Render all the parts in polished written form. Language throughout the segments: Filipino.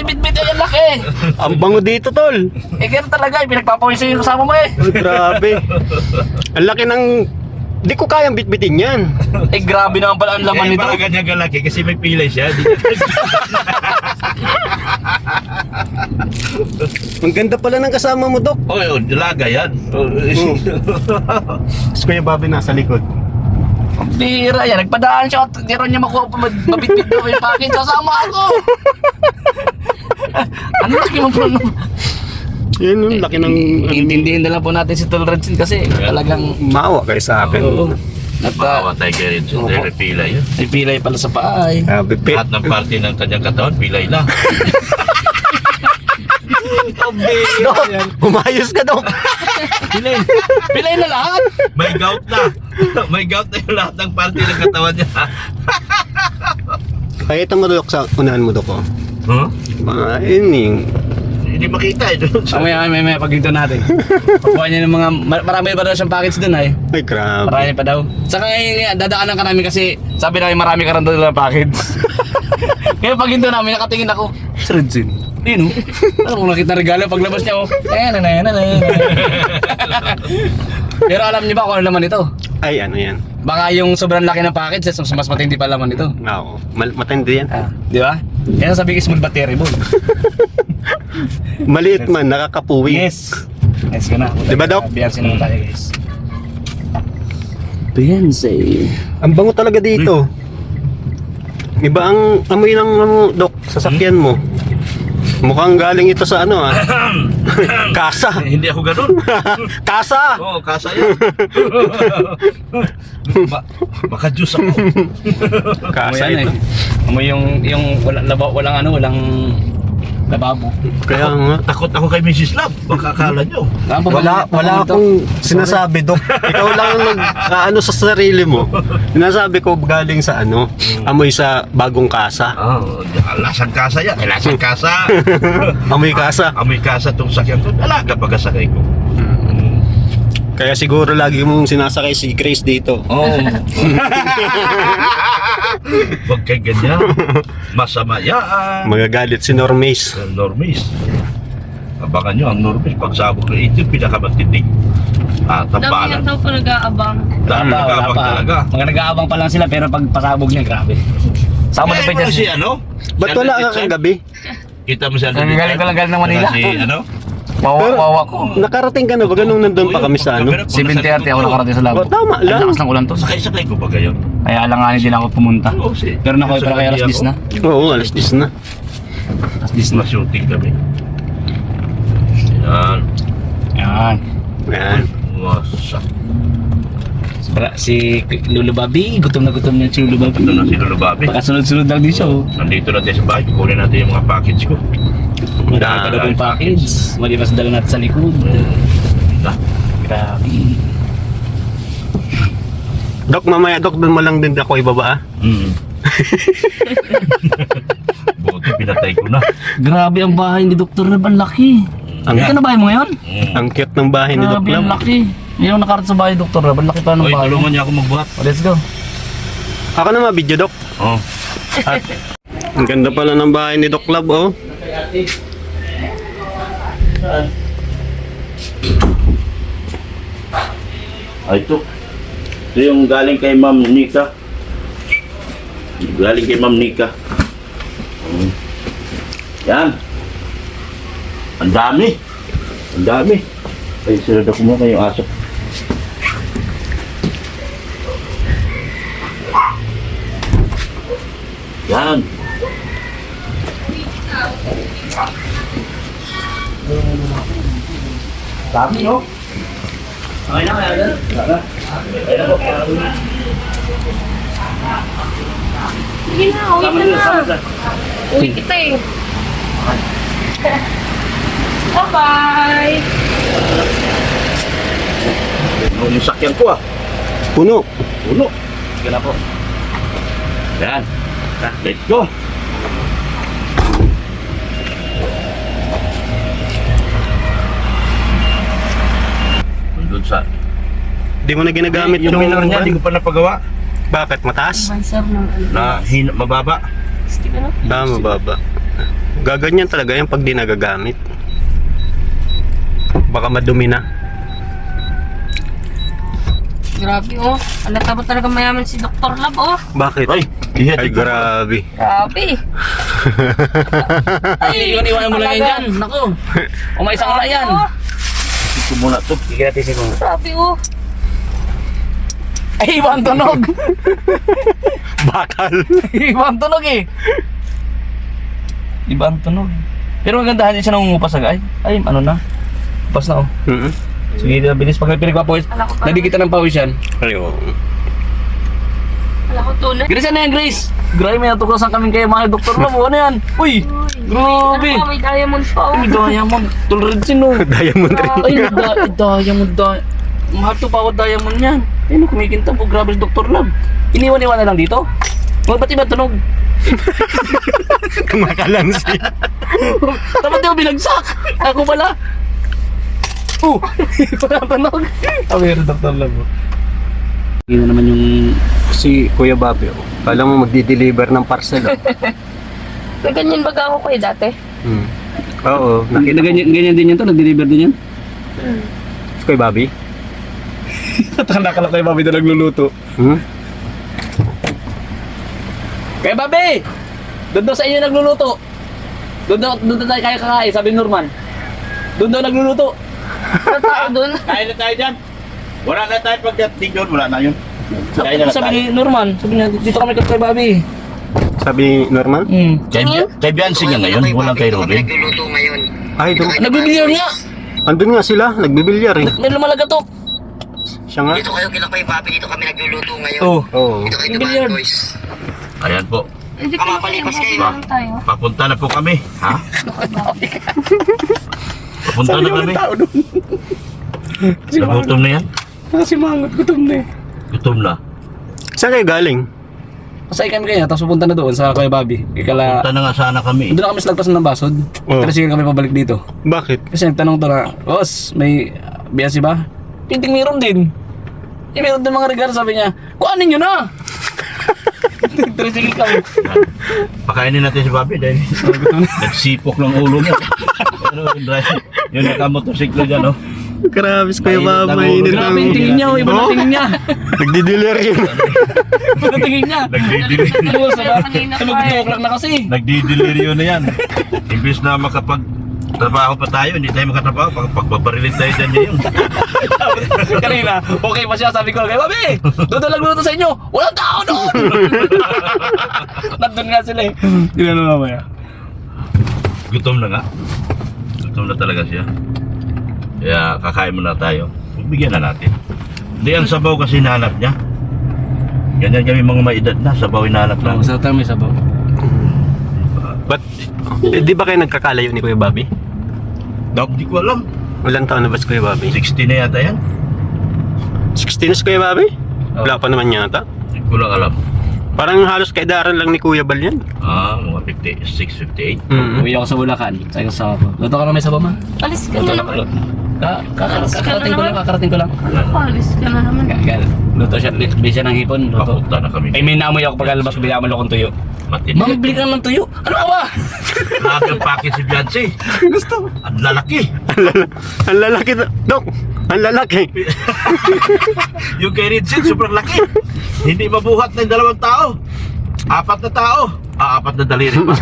ay bitbit ay ang laki. Ang bango dito, tol. Eh kaya talaga, pinagpapawisan yung kasama mo eh. Oh, grabe. Ang laki ng... Di ko kayang bitbitin yan. Eh grabe naman pala ang laman nito. Para ganyan kalaki kasi may pilay siya. Ang ganda pala ng kasama mo, Dok. Oh, dalaga yan. Si Kuya Bobby nasa likod. Ang bira yan, nagpadaan siya at di rin niya makuha pa mabitbit daw yung package. Sasama ako. Ano laki mo po? Yan, ang laki ng... Intindihin na lang po natin si Tol Redsin kasi talagang Maawa kayo sa akin. Maawa tayo kayo rin. May pilay yan. may pilay pala sa paa eh. Grabe, Lahat ng parte ng kanyang katawan, pilay lang. Dok, umayos ka, Dok. Pilay. Pilay na lahat. May gout na. May gout na yung lahat ng parte ng katawan niya. Pakita mo, Dok, sa unahan mo, Dok. Oh. Huh? Yun. Hindi makita eh. May paghinto natin. Pagkuha niya ng mga, marami pa daw siyang package dun ay. Ay, grabe. Marami pa daw. Saka ngayon, dadaanan ka namin kasi sabi namin marami ka rin daw ng package. Kaya paghinto namin, nakatingin ako, si Redsin. Yun o. Ano kung nakita regalo paglabas niya o. Pero alam niyo ba kung ano naman ito? Ay, ano yan? Baka yung sobrang laki ng package, mas matindi pa laman nito. Oo. Matindi yan. Di ba? Yan sabi ko, small battery mo. Maliit man, nakakapuwi. Yes. Let's go na. Di ba, Doc? Beyonce naman tayo, guys. Beyonce. Ang bango talaga dito. Iba ang amoy ng Dok, sasakyan mo. Mukhang galing ito sa ano Kasa. Hindi ako ganun. Kasa! Oo, kasa yan. Maka-juice ako. Kasa Amoy ito. Amoy yung walang lababo. Kaya nga. Takot ako kay Mrs. Love. Baka akala nyo. Wala akong sinasabi, Dok. Ikaw lang ang nag-ano sa sarili mo. Sinasabi ko galing sa amoy sa bagong kasa. Oh, lasang kasa yan. Lasang kasa. Amoy kasa. Amoy kasa itong sakyan ko. Alaga pagkasakay ko. Kaya siguro lagi mong sinasakay si Grace dito. Oh. Huwag kay ganyan. Masama yan. Magagalit si Normace. Normis. Abangan nyo, ang Normis, pagsabog na ito, pinakamatinding. Damihan Tampalan. daw po nag-aabang. Dami Wala nagkabag pa. talaga. Mga nag-aabang pa lang sila pero pag pasabog niya, grabe. Sama na pa dyan. Si ano? Ba't wala ka kagabi? Kita mo siya. Galing ko lang galing ng Manila. Si ano? Wawa ko. Nakarating ka na ba? Ganun nandun pa kami sa 7:30 ako nakarating sa labo. Oh, tama lang. Ang lakas ng ulan to. Sakay-sakay ko ba kayo? Kaya alanganin din ako pumunta. Oo, si. Pero nakoy para kay alas 10 na. Oo, alas 10 na. Alas 10 na. Shooting kami. Yan. Yan. Yan. Wasak. Si Lolo Bobby, gutom na si Lolo Bobby. Ito na si Lolo Bobby. Baka sunod-sunod lang din siya oh. Nandito natin sa bahay. Kunin natin yung mga package ko. Madami pa daw yung package. Malipas dala natin sa likod. Na. Grabe. Dok, mamaya, Dok, doon mo lang din ako ibaba, ah. Buti pinatay ko na. Grabe ang bahay ni Dr. Reb, ang laki. Ang- Ito na bahay mo ngayon? Ang cute ng bahay ni Dok Grabe, ang Lab. laki. Ngayon nakarating sa bahay ni Dr. Reb, ang laki pa ng Oy, bahay. tulungan niya ako magbuhat. Oh, let's go. Ako na ma-video, Dok. Oh. Ang ganda pala ng bahay ni Dok Lab, oh. Ito. Ito yung galing kay Ma'am Nika. Galing kay Ma'am Nika. Yan. Ang dami. Ang dami. Ay, sunod ako mo kayong aso. Yan. Dami, no? Okay na, kaya dyan? Sige na, uwi ka na. Uwi kita eh. Bye-bye! Yung sakyan ko Puno. Puno. Sige na po. Yan. Let's go. Doon sa... Di mo na ginagamit yung minor niya, hindi ko pa napagawa. Bakit? Mataas? Advisor ng ano. Na mababa. Sige na. Mababa. Gaganyan talaga yan pag di nagagamit. Baka madumi na. Grabe oh. Alata ba talaga mayaman si Dr. Lab oh. Bakit? Ay, iya, Ay, grabe. Grabe. Ay, iwan mo lang yan dyan. Naku. O may isang yan. Ito muna to. Sige natin siguro. Grabe oh. Ay, ibang tunog. Bakal. Ibang tunog eh. Ibang tunog. Pero magandahan din siya nangungupas agad. Ay, ano na. Pas na oh. Mm-hmm. Sige, bilis pag pinagpapawis. Nadikita ng pawis yan. Ayo. Wala ko tunay. Grace, ano yan, Grace? Grabe, may natuklasan kami kayo mga doktor Lab. Ano yan? Uy, grabe. Ano pa, may diamond pa oh. Uy, diamond. Tulad sino? Diamond ring. Ay, diamond. Mahal to pa ako diamond yan. Ayun, kumikinta po. Grabe si Dr. Lab. Iniwan-iwan na lang dito. Ba't iba tunog? Kumakalansi. Dapat di ko binagsak. Ako pala. Wala tunog. Pero Dr. Lab. Hindi na naman yung... Si Kuya Bobby, oh. Kala mo magdi-deliver ng parcel, oh. May ganyan baga ako kayo dati. Hmm. Oo, nakita ko. Ganyan din yan to. Nag-deliver din yan. Si Kuya Bobby. Tatanda ka lang kay Bobby na nagluluto. Hmm? Kaya Bobby! Doon daw sa inyo nagluluto. Doon tayo kaya kakain, sabi ni Norman. Doon daw nagluluto. Ano tao dun? Kain na tayo dyan. Wala na tayo pagdating doon. Wala na yun. Kain na Sabi tayo. ni Norman, sabi niya, dito kami kay Bobby. Sabi ni Norman? Kay Biancy nga ngayon. Walang kay Robin. Ay, doon. Nagbibilyar nga. Andun nga sila, nagbibilyar eh. May lumalagatok. Siya nga. Dito kayo kila Kuya Bobby, dito kami nagluluto ngayon. Oh. Oo. Dito kayo Billiard. dumaan, boys. Ayan po. Hindi ko Kamapalipas kayo. lang tayo. Papunta na po kami. Ha? Papunta na kami. Nagutom na yan? Kasi mangot, gutom na eh. Gutom na. Saan kayo galing? Pasay kami kaya, tapos pupunta na doon sa Kuya Bobby. Ikala, Punta na nga sana kami. doon na kami sa lagpasan ng basod. Oh. Pero sige kami pabalik dito. Bakit? Kasi nagtanong to na, Boss, may biyansi ba? Tinting meron din. Eh, meron din mga regalo, sabi niya, kuhanin nyo na! Sige kami. Pakainin natin si Bobby dahil nagsipok ng ulo niya. Pero yung nakamotosiklo dyan, oh. Grabe si Kuya Mainit Bobby, ang mainit ulo. Grabe yung tingin niya, iba na tingin niya. Nagdi-dealer yun. Iba na tingin niya. Nagdidelirio. Ano sa mag-2 na kasi. Nagdidelirio na yan. Imbis na makapag-trabaho pa tayo, hindi tayo makatrabaho. Pagbabarilin tayo dyan ngayon. Kanina, okay pa siya, sabi ko, kay Bobby, doon na nagluto sa inyo, walang tao doon! Nandun nga sila eh. Hindi na mamaya. Gutom na nga. Gutom na talaga siya. Kaya kakain muna tayo. Bigyan na natin. Hindi, ang sabaw kasi hinahanap niya. Ganyan kami mga maedad na, sabaw hinahanap na. Sa tayo may sabaw. But, di ba kayo nagkakalayo ni Kuya Bobby? Hindi ko alam. Ilang taon na ba si Kuya Bobby? 60 na yata yan. 16 na si Kuya Bobby? Wala pa naman yata. Hindi ko lang alam. Parang halos kaidaran lang ni Kuya Bal yan. Mga 56, 58. Uwi ako sa Bulacan. Sabi ko sa ako. Luto ka na may sabaw ma? Alis ka na naman. Kakarating ko lang. Alis ka na naman. Luto siya, bili siya ng hipon. Luto. Papunta na kami. Ay, may namoy ako pagkalabas ko, binaman akong tuyo. Matindi. Mami, bili ka ng tuyo. Ano ba? Grabe ang package si Beyonce. Gusto. Ang lalaki. Ang lalaki, Dok! Ang lalaki! Yung kay Ridsit, sobrang laki. Hindi mabuhat ng 2 tao. 4 na tao. 4 na daliri pa.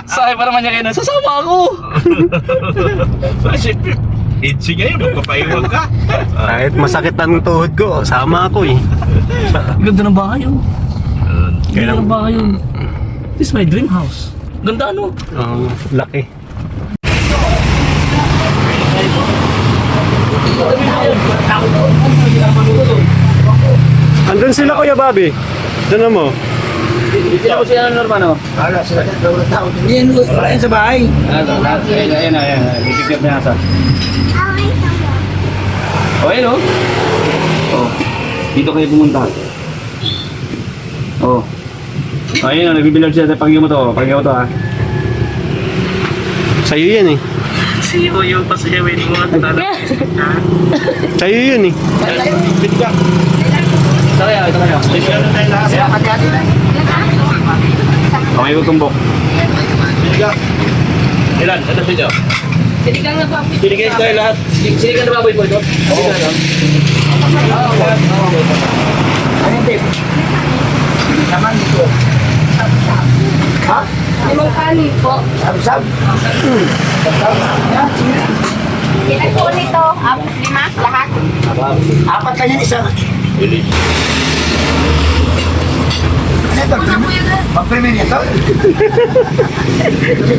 Sabi pa naman niya kayo na, sasama ako. Siyempre, itchy ngayon, magpapaiwag ka. Kahit masakit ang tuhod ko, sama ako eh. Ganda ng bahay oh. Ganda Kailang- ng bahay oh. This is my dream house. Ganda ano? Laki. Andun sila Kuya Bobby. Doon mo. Sila ko sila ng Norman oh. Yan sa bahay. Ayan. Bibigyan niya asa. Oh, ayun oh. Oh. Dito kayo pumunta. Oh. Ayun oh, nagbibilag siya. Pagiging mo to ah. Sa'yo yan eh. Siyo yung pasayawin mo at Sa'yo yun eh. Ito kayo. Kamay ko tumbok. Sinigang. Ilan? Ano sa inyo? Sinigang na baboy. Sinigang tayo lahat. Sinigang na baboy po ito? Sinigang na. Limang kanin po. Ilan po nito? 5 lahat? Apat lang yan isa. Bilis. Mag-premier ito.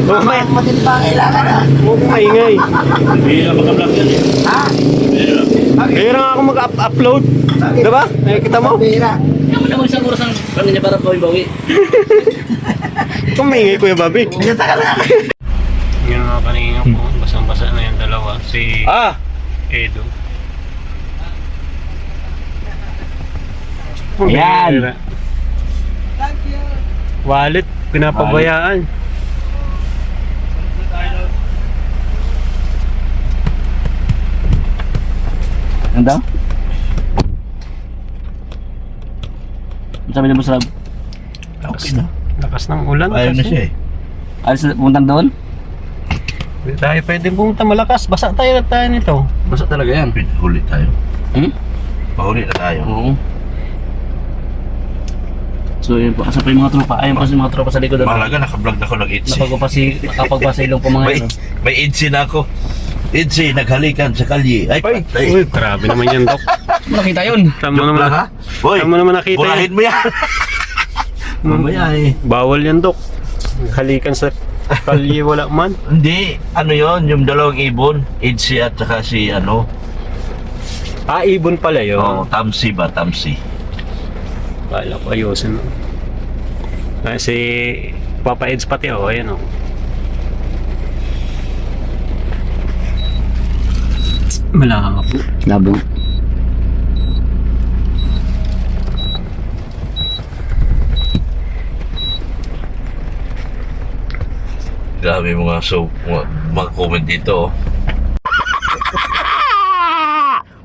Mamaya, Matin pa kailangan na. huwag maingay. Hindi na makablog yan eh. Ha? Kaya lang ako mag-upload. Diba? Nakikita mo? Bira. Ano naman isang oras ang ano niya para bawi-bawi? Kung maingay Kuya Bobby. Binata ka na. Yung mga kanina ko, basang-basa na yung dalawa. Si Ah! Edo. Ayan. Wallet, pinapabayaan. Ano daw? Ang sabi niya mo sa Okay na. Lakas ng ulan. Ayaw na kasi. siya eh. alis na pumuntan doon? Hindi tayo pwedeng pumunta malakas. Basa tayo na tayo nito. Basta talaga yan. Huli tayo. Hmm? Pahuli na tayo. Oo. So yun po, asa pa yung mga tropa? Ayun pa si mga tropa sa likod. Mahalaga, nakablog na ako ng Itzy. Nakapagpasilong po mga ito. May Itzy na ako. Itzy, naghalikan sa kalye. Ay, patay. Uy, grabe naman yan, Dok. Nakita yun. Saan mo Joke naman, lang, ha? Boy, saan mo naman nakita burahin yan? mo yan. Mamaya eh. Bawal yan, Dok. Halikan sa kalye, wala man. Hindi, ano yon yung dalawang ibon. Itzy at saka si ano. Ah, ibon pala yun. Oh, Tamsi ba? Tamsi. Kala ko ayusin. Si Papa Eds pati ayan Malabo. Labo. Grabe mga comment dito.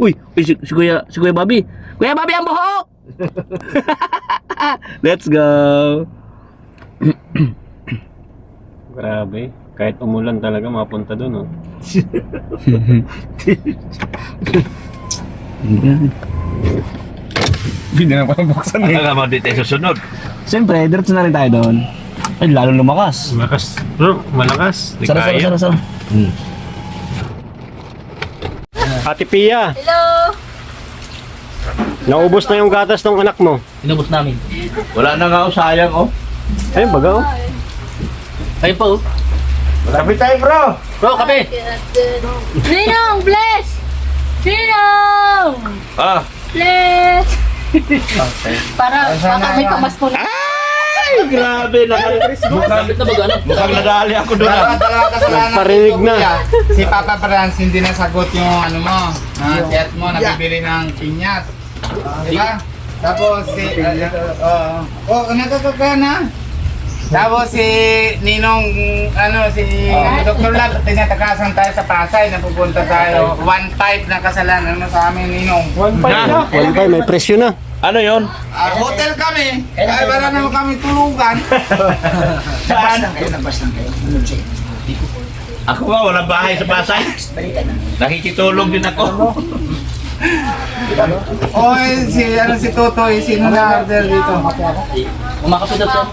Oh. Uy, si Kuya Bobby. Kuya Bobby ang buhok! Let's go! Grabe. Kahit umulan talaga mapunta doon, oh. Hindi na parang buksan Ano naman dito yung susunod? Siyempre, diretso na rin tayo doon. Ay, lalo lumakas. Malakas. Bro, malakas. Di Sara. kaya. Ate Pia, Hello! naubos na yung gatas ng anak mo. Inubos namin. Wala na nga, oh, sayang oh. Ayun, baga, oh. Kayo po. Sabi tayo bro! Bro, kape! Ninong, bless! Ninong! Ah! Bless! Para may pamasko na. Ay, grabe! Sabit na baga, ano? Mukhang nadali ako doon ah. Dalawa kasalanan. Parinig na. Kuya. Si Papa Franz hindi nasagot yung ano mo, chat mo, nabibili ng pinyas. Diba? Tapos si, nakakaka na. Tapos si Ninong, si Dr. Lab, tinatakasan tayo sa Pasay, napupunta tayo. 1-5 na kasalanan mo sa amin, Ninong. 1.5 na. 1.5, may presyo na. Ano yon? Hotel kami, kaya wala naman kami tulugan. Saan? Nabas lang kayo. Ano siya? Ako ba, walang bahay sa Pasay? Nakikitulong din ako. Si Totoy, sino na order dito? Kumakape daw siya.